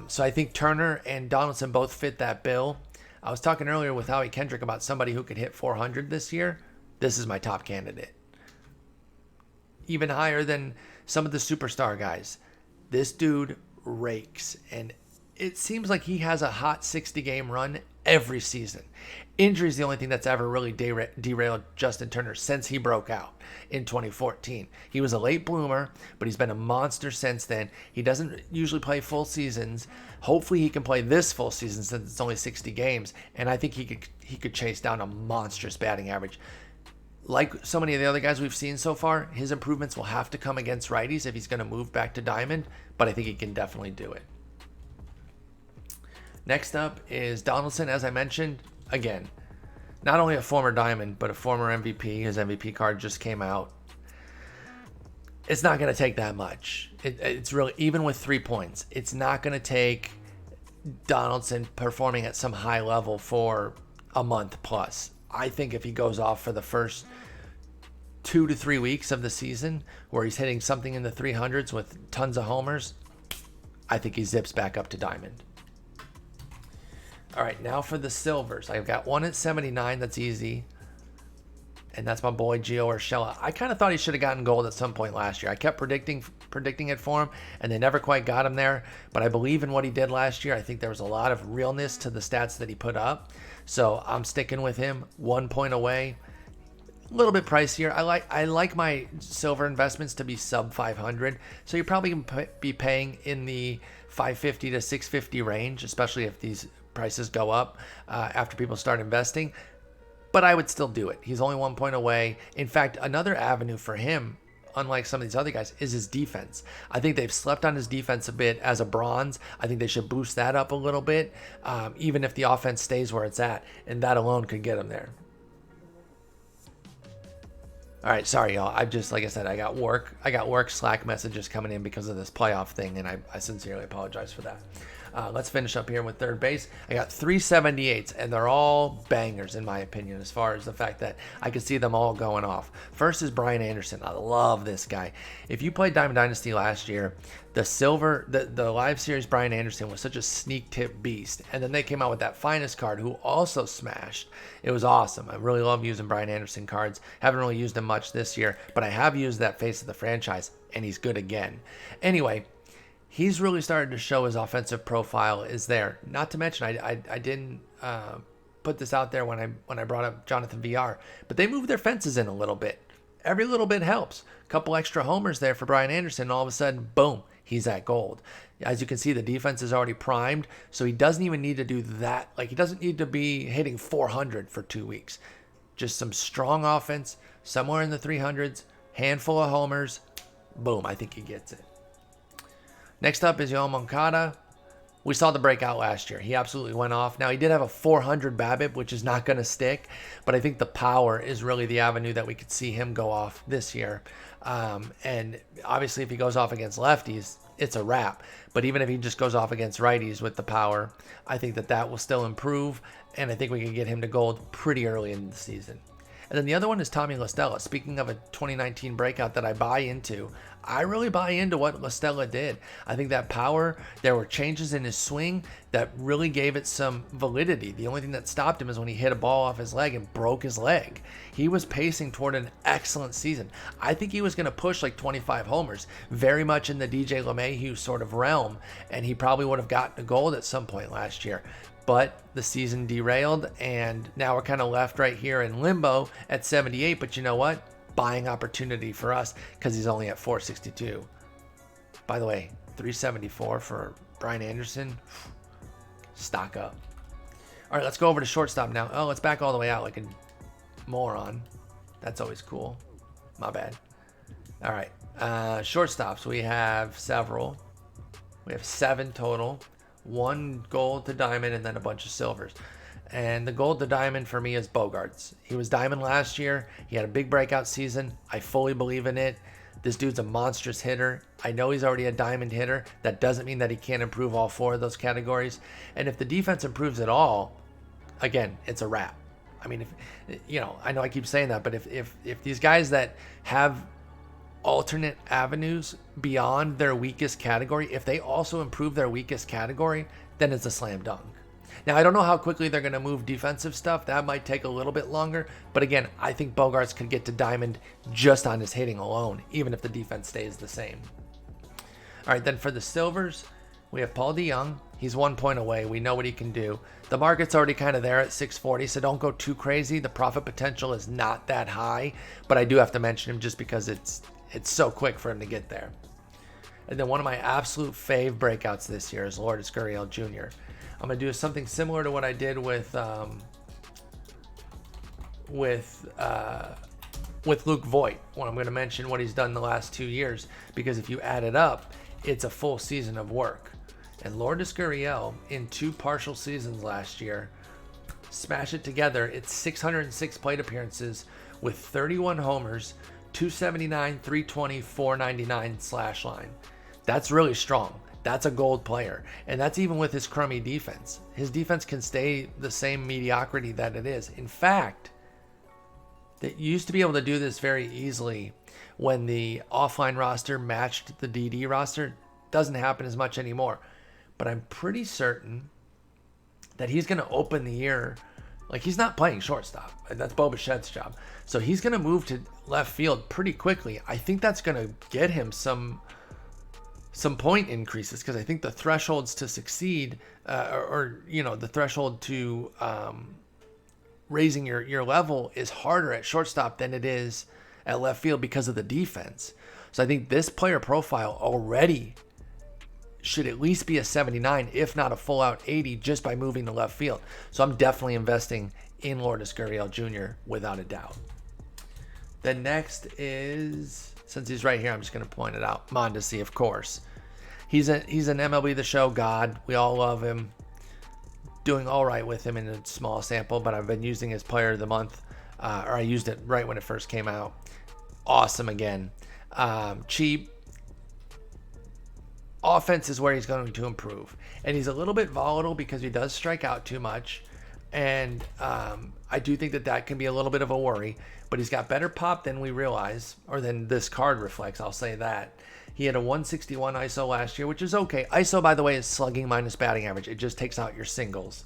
So I think Turner and Donaldson both fit that bill. I was talking earlier with Howie Kendrick about somebody who could hit 400 this year. This is my top candidate. Even higher than some of the superstar guys. This dude rakes, and it seems like he has a hot 60-game run every season. Injury is the only thing that's ever really derailed Justin Turner since he broke out in 2014. He was a late bloomer, but he's been a monster since then. He doesn't usually play full seasons. Hopefully he can play this full season since it's only 60 games, and I think he could chase down a monstrous batting average. Like so many of the other guys we've seen so far, his improvements will have to come against righties if he's going to move back to Diamond, but I think he can definitely do it. Next up is Donaldson, as I mentioned. Again, not only a former Diamond, but a former MVP. His MVP card just came out. It's not going to take that much. It's really, even with 3 points, it's not going to take Donaldson performing at some high level for a month plus. I think if he goes off for the first 2 to 3 weeks of the season where he's hitting something in the 300s with tons of homers, I think he zips back up to Diamond. All right, now for the Silvers. I've got one at 79 that's easy, and that's my boy Gio Urshela. I kind of thought he should have gotten Gold at some point last year. I kept predicting it for him, and they never quite got him there, but I believe in what he did last year. I think there was a lot of realness to the stats that he put up, so I'm sticking with him. 1 point away. A little bit pricier. I like my silver investments to be sub 500, so you're probably going to be paying in the 550 to 650 range, especially if these prices go up after people start investing. But I would still do it. He's only 1 point away. In fact, another avenue for him, unlike some of these other guys, is his defense. I think they've slept on his defense a bit as a bronze. I think they should boost that up a little bit, even if the offense stays where it's at, and that alone could get him there. All right, sorry, y'all. I've just, like I said, I got work Slack messages coming in because of this playoff thing, and I sincerely apologize for that. Let's finish up here with third base. I got 378s, and they're all bangers in my opinion as far as the fact that I can see them all going off. First is Brian Anderson. I love this guy. If you played Diamond Dynasty last year, the live series Brian Anderson was such a sneak tip beast, and then they came out with that finest card who also smashed. It was awesome. I really love using Brian Anderson cards. Haven't really used them much this year, but I have used that face of the franchise, and he's good again. Anyway, he's really started to show his offensive profile is there. Not to mention, I didn't put this out there when I brought up Jonathan VR, but they moved their fences in a little bit. Every little bit helps. A couple extra homers there for Brian Anderson, and all of a sudden, boom, he's at Gold. As you can see, the defense is already primed, so he doesn't even need to do that. Like, he doesn't need to be hitting 400 for 2 weeks. Just some strong offense, somewhere in the 300s, handful of homers, boom, I think he gets it. Next up is Yoel Moncada. We saw the breakout last year. He absolutely went off. Now, he did have a 400 BABIP, which is not going to stick, but I think the power is really the avenue that we could see him go off this year. And obviously, if he goes off against lefties, it's a wrap. But even if he just goes off against righties with the power, I think that will still improve, and I think we can get him to Gold pretty early in the season. And then the other one is Tommy La Stella. Speaking of a 2019 breakout that I buy into, I really buy into what La Stella did. I think that power, there were changes in his swing that really gave it some validity. The only thing that stopped him is when he hit a ball off his leg and broke his leg. He was pacing toward an excellent season. I think he was going to push like 25 homers, very much in the DJ LeMahieu sort of realm, and he probably would have gotten a gold at some point last year. But the season derailed, and now we're kind of left right here in limbo at 78. But you know what? Buying opportunity for us because he's only at 462. By the way, 374 for Brian Anderson. Stock up. All right, let's go over to shortstop now. Oh, let's back all the way out like a moron. That's always cool. My bad. All right, shortstops. We have several. We have 7 total. 1 gold to diamond and then a bunch of silvers. And the gold to diamond for me is Bogaerts. He was diamond last year. He had a big breakout season. I fully believe in it. This dude's a monstrous hitter. I know he's already a diamond hitter. That doesn't mean that he can't improve all 4 of those categories. And if the defense improves at all, again, it's a wrap. I mean, if I know I keep saying that, but if these guys that have alternate avenues beyond their weakest category, if they also improve their weakest category, then it's a slam dunk. Now, I don't know how quickly they're going to move defensive stuff. That might take a little bit longer. But again, I think Bogaerts could get to diamond just on his hitting alone, even if the defense stays the same. All right, then for the silvers, we have Paul DeJong. He's 1 point away. We know what he can do. The market's already kind of there at 640, so don't go too crazy. The profit potential is not that high, but I do have to mention him just because it's so quick for him to get there. And then one of my absolute fave breakouts this year is Lourdes Gurriel Jr. I'm going to do something similar to what I did with Luke Voit, when I'm going to mention what he's done the last 2 years, because if you add it up, it's a full season of work. And Lourdes Gurriel, in 2 partial seasons last year, smash it together, it's 606 plate appearances with 31 homers, 279, 320, 499 slash line. That's really strong. That's a gold player. And that's even with his crummy defense. His defense can stay the same mediocrity that it is. In fact, they used to be able to do this very easily when the offline roster matched the DD roster. Doesn't happen as much anymore. But I'm pretty certain that he's going to open the year. Like, he's not playing shortstop. That's Bo Bichette's job. So he's going to move to left field pretty quickly. I think that's going to get him some point increases, because I think the thresholds to succeed, the threshold to raising your level is harder at shortstop than it is at left field because of the defense. So I think this player profile already should at least be a 79, if not a full out 80, just by moving to left field. So I'm definitely investing in Lourdes Gurriel Jr. without a doubt. Then next is, since he's right here, I'm just going to point it out, Mondesi, of course. He's an MLB The Show god. We all love him. Doing all right with him in a small sample, but I've been using his player of the month, or I used it right when it first came out. Awesome again. Cheap. Offense is where he's going to improve. And he's a little bit volatile because he does strike out too much. And I do think that can be a little bit of a worry. But he's got better pop than we realize, or than this card reflects, I'll say that. He had a 161 ISO last year, which is okay. ISO, by the way, is slugging minus batting average. It just takes out your singles.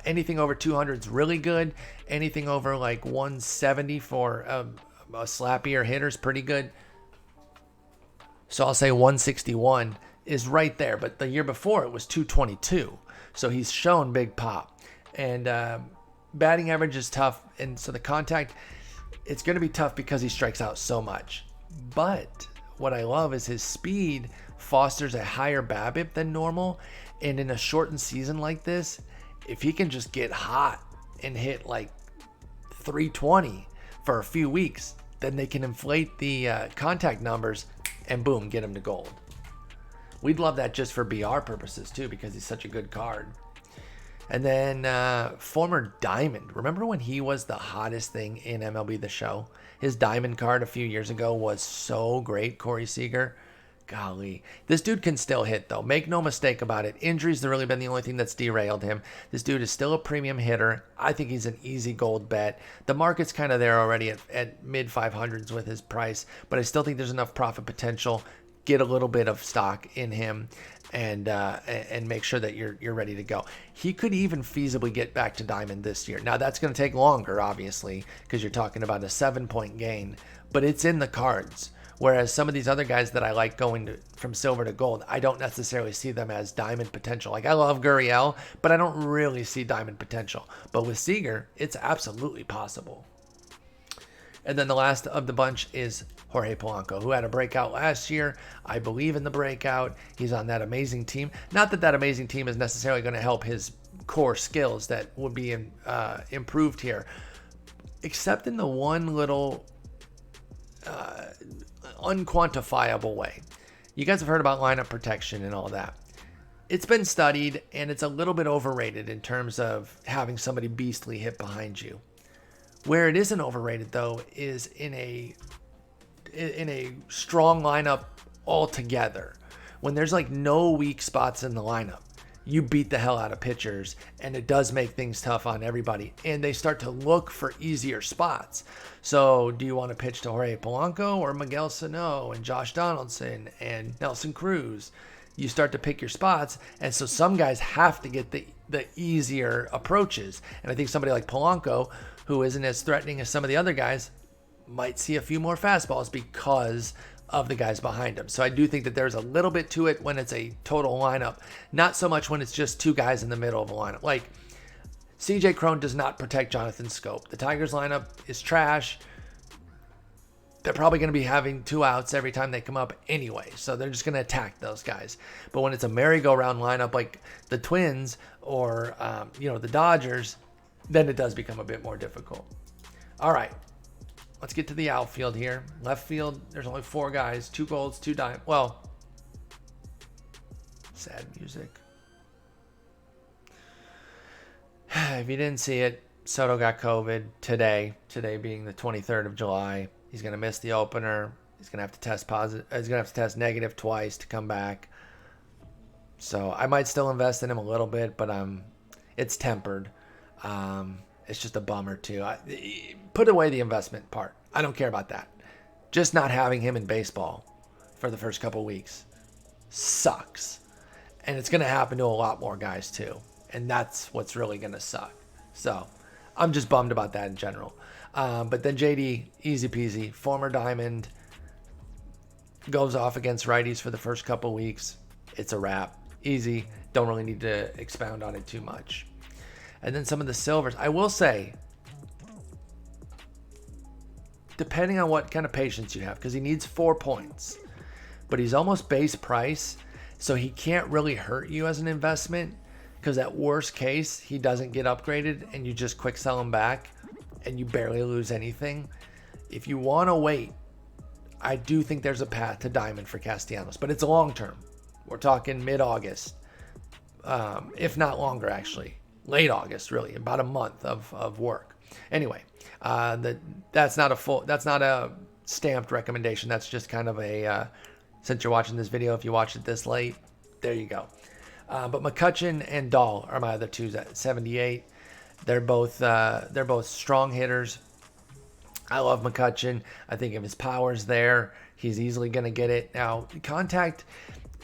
Anything over 200 is really good. Anything over like 170 for a slappier hitter is pretty good. So I'll say 161 is right there. But the year before, it was 222. So he's shown big pop. And batting average is tough. And so the contact, it's going to be tough because he strikes out so much. But what I love is his speed fosters a higher BABIP than normal. And in a shortened season like this, if he can just get hot and hit like 320 for a few weeks, then they can inflate the contact numbers and boom, get him to gold. We'd love that just for BR purposes too, because he's such a good card. And then former Diamond. Remember when he was the hottest thing in MLB The Show? His Diamond card a few years ago was so great, Corey Seager. golly, this dude can still hit, though. Make no mistake about it. Injuries have really been the only thing that's derailed him. This dude is still a premium hitter. I think he's an easy gold bet. The market's kind of there already at mid 500s with his price, but I still think there's enough profit potential. Get a little bit of stock in him and make sure that you're ready to go. He could even feasibly get back to diamond this year. Now, that's going to take longer, obviously, because you're talking about a 7-point gain, but it's in the cards. Whereas some of these other guys that I like going from silver to gold, I don't necessarily see them as diamond potential. Like, I love Gurriel, but I don't really see diamond potential. But with Seager, it's absolutely possible. And then the last of the bunch is Jorge Polanco, who had a breakout last year. I believe in the breakout. He's on that amazing team. Not that that amazing team is necessarily going to help his core skills that would be improved here, except in the one little unquantifiable way. You guys have heard about lineup protection and all that. It's been studied, and it's a little bit overrated in terms of having somebody beastly hit behind you. Where it isn't overrated, though, is in a strong lineup altogether. When there's like no weak spots in the lineup, you beat the hell out of pitchers, and it does make things tough on everybody. And they start to look for easier spots. So do you want to pitch to Jorge Polanco or Miguel Sano and Josh Donaldson and Nelson Cruz? You start to pick your spots, and so some guys have to get the easier approaches. And I think somebody like Polanco, who isn't as threatening as some of the other guys, might see a few more fastballs because of the guys behind him. So I do think that there's a little bit to it when it's a total lineup, not so much when it's just two guys in the middle of a lineup. Like, CJ Cron does not protect Jonathan Scope. The Tigers lineup is trash. They're probably going to be having 2 outs every time they come up anyway, so they're just going to attack those guys. But when it's a merry-go-round lineup like the Twins or the Dodgers, then it does become a bit more difficult. All right, let's get to the outfield here. Left field, there's only 4 guys, 2 golds, 2 dimes. Well, sad music. If you didn't see it, Soto got COVID today being the 23rd of July. He's going to miss the opener. He's going to have to test positive. He's going to have to test negative twice to come back. So I might still invest in him a little bit, but it's tempered. It's just a bummer too. Put away the investment part. I don't care about that. Just not having him in baseball for the first couple weeks sucks. And it's going to happen to a lot more guys too. And that's what's really going to suck. So I'm just bummed about that in general. But then JD, easy peasy, former Diamond, goes off against righties for the first couple weeks. It's a wrap. Easy. Don't really need to expound on it too much. And then some of the silvers. I will say, depending on what kind of patience you have, because he needs 4 points, but he's almost base price, so he can't really hurt you as an investment, because at worst case, he doesn't get upgraded and you just quick sell him back and you barely lose anything. If you want to wait, I do think there's a path to diamond for Castellanos, but it's a long term. We're talking mid-August, if not longer actually. Late August, really, about a month of work. Anyway, that's not a stamped recommendation. That's just kind of a, since you're watching this video, if you watch it this late, there you go. But McCutchen and Dahl are my other twos at 78. They're both strong hitters. I love McCutchen. I think if his power's there, he's easily going to get it. Now, contact,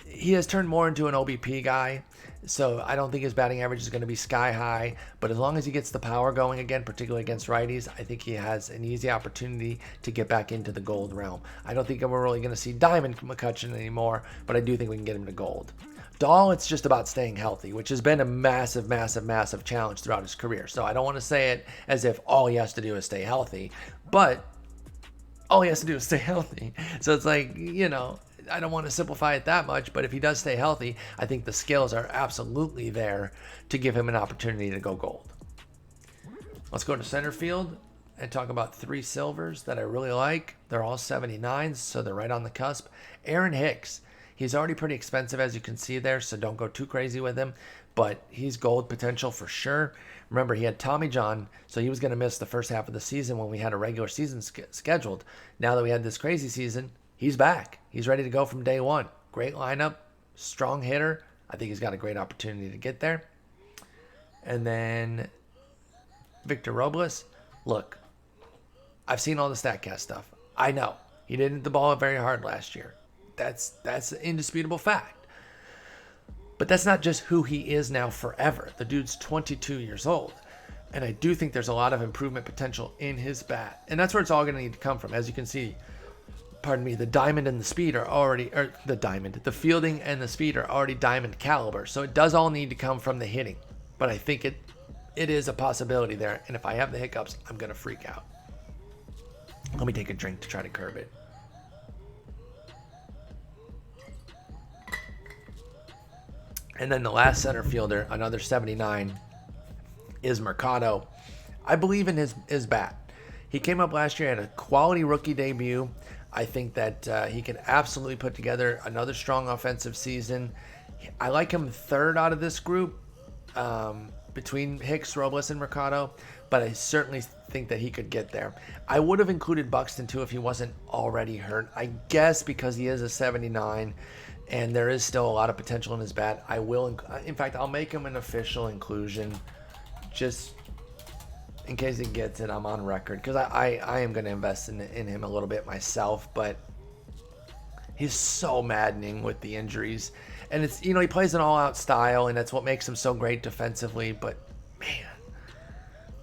he has turned more into an OBP guy, so I don't think his batting average is going to be sky high. But as long as he gets the power going again, particularly against righties, I think he has an easy opportunity to get back into the gold realm. I don't think we're really going to see Diamond McCutchen anymore, but I do think we can get him to gold. Dahl, it's just about staying healthy, which has been a massive, massive, massive challenge throughout his career. So I don't want to say it as if all he has to do is stay healthy, but all he has to do is stay healthy. So it's like, I don't want to simplify it that much, but if he does stay healthy, I think the skills are absolutely there to give him an opportunity to go gold. Let's go to center field and talk about 3 silvers that I really like. They're all 79s, so they're right on the cusp. Aaron Hicks. He's already pretty expensive, as you can see there, so don't go too crazy with him. But he's gold potential for sure. Remember, he had Tommy John, so he was going to miss the first half of the season when we had a regular season scheduled. Now that we had this crazy season, he's back. He's ready to go from day one. Great lineup, strong hitter. I think he's got a great opportunity to get there. And then Victor Robles. Look, I've seen all the StatCast stuff. I know he didn't hit the ball very hard last year. That's an indisputable fact. But that's not just who he is now forever. The dude's 22 years old. And I do think there's a lot of improvement potential in his bat. And that's where it's all going to need to come from. As you can see, the diamond and the speed are already, the fielding and the speed are already diamond caliber. So it does all need to come from the hitting. But I think it is a possibility there. And if I have the hiccups, I'm going to freak out. Let me take a drink to try to curb it. And then the last center fielder, another 79, is Mercado. I believe in his bat. He came up last year, had a quality rookie debut. I think that he can absolutely put together another strong offensive season. I like him third out of this group between Hicks, Robles, and Mercado, but I certainly think that he could get there. I would have included Buxton too if he wasn't already hurt. I guess because he is a 79 and there is still a lot of potential in his bat, I will. In fact, I'll make him an official inclusion just in case he gets it. I'm on record because I am going to invest in him a little bit myself, but he's so maddening with the injuries. And it's, he plays an all-out style, and that's what makes him so great defensively. But, man,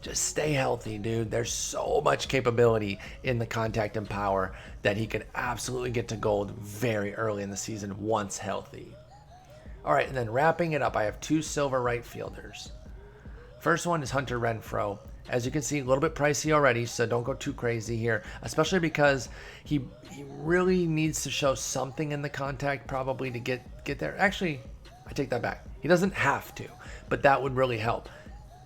just stay healthy, dude. There's so much capability in the contact and power that he could absolutely get to gold very early in the season once healthy. All right, and then wrapping it up, I have two silver right fielders. First one is Hunter Renfroe. As you can see, a little bit pricey already, so don't go too crazy here, especially because he really needs to show something in the contact probably to get there. Actually, I take that back. He doesn't have to, but that would really help.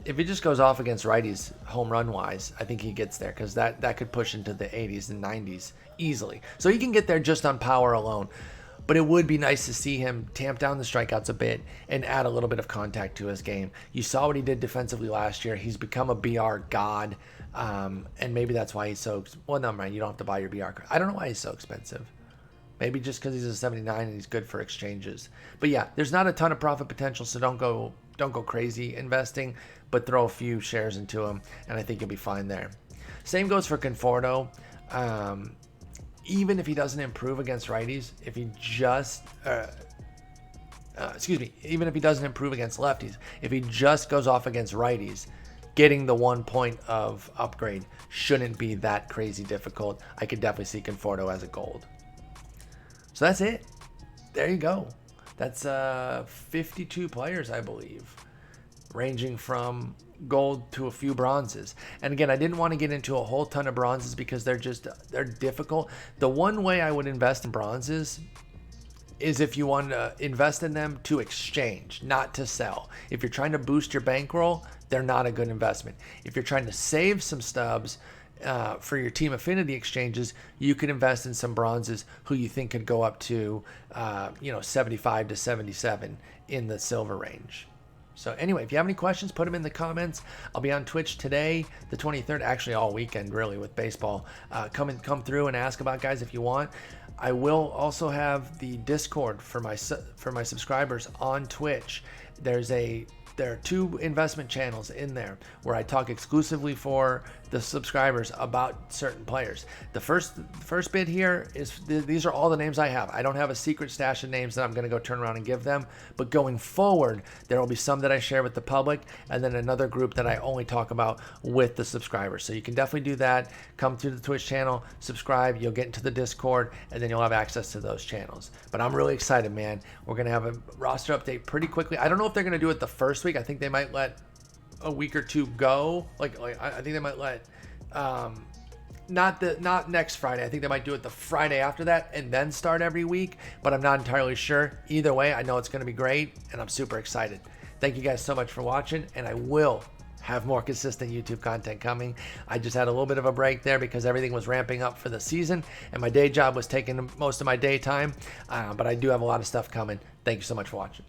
If he just goes off against righties home run-wise, I think he gets there because that could push into the 80s and 90s easily. So he can get there just on power alone. But it would be nice to see him tamp down the strikeouts a bit and add a little bit of contact to his game. You saw what he did defensively last year. He's become a BR god, and maybe that's why he's so... Well, no, man, you don't have to buy your BR card. I don't know why he's so expensive. Maybe just because he's a 79 and he's good for exchanges. But yeah, there's not a ton of profit potential, so don't go crazy investing, but throw a few shares into him, and I think you'll be fine there. Same goes for Conforto. Even if he doesn't improve against righties, if he just, even if he doesn't improve against lefties, if he just goes off against righties, getting the 1 point of upgrade shouldn't be that crazy difficult. I could definitely see Conforto as a gold. So that's it. There you go. That's 52 players, I believe, ranging from gold to a few bronzes. And again, I didn't want to get into a whole ton of bronzes because they're difficult. The one way I would invest in bronzes is if you want to invest in them to exchange, not to sell. If you're trying to boost your bankroll, they're not a good investment. If you're trying to save some stubs for your team affinity exchanges, you could invest in some bronzes who you think could go up to 75 to 77 in the silver range. So anyway, if you have any questions, put them in the comments. I'll be on Twitch today, the 23rd, actually all weekend really with baseball. Come through and ask about guys if you want. I will also have the Discord for my subscribers on Twitch. There are two investment channels in there where I talk exclusively for the subscribers about certain players. The first bit here is these are all the names I have. I don't have a secret stash of names that I'm going to go turn around and give them. But going forward, there will be some that I share with the public and then another group that I only talk about with the subscribers. So you can definitely do that. Come to the Twitch channel, subscribe, you'll get into the Discord, and then you'll have access to those channels. But I'm really excited, man. We're going to have a roster update pretty quickly. I don't know if they're going to do it the first week. I think they might let a week or two go. I think they might let not next Friday. I think they might do it the Friday after that and then start every week, but I'm not entirely sure. Either way, I know it's going to be great and I'm super excited. Thank you guys so much for watching, and I will have more consistent YouTube content coming. I just had a little bit of a break there because everything was ramping up for the season and my day job was taking most of my daytime, but I do have a lot of stuff coming. Thank you so much for watching.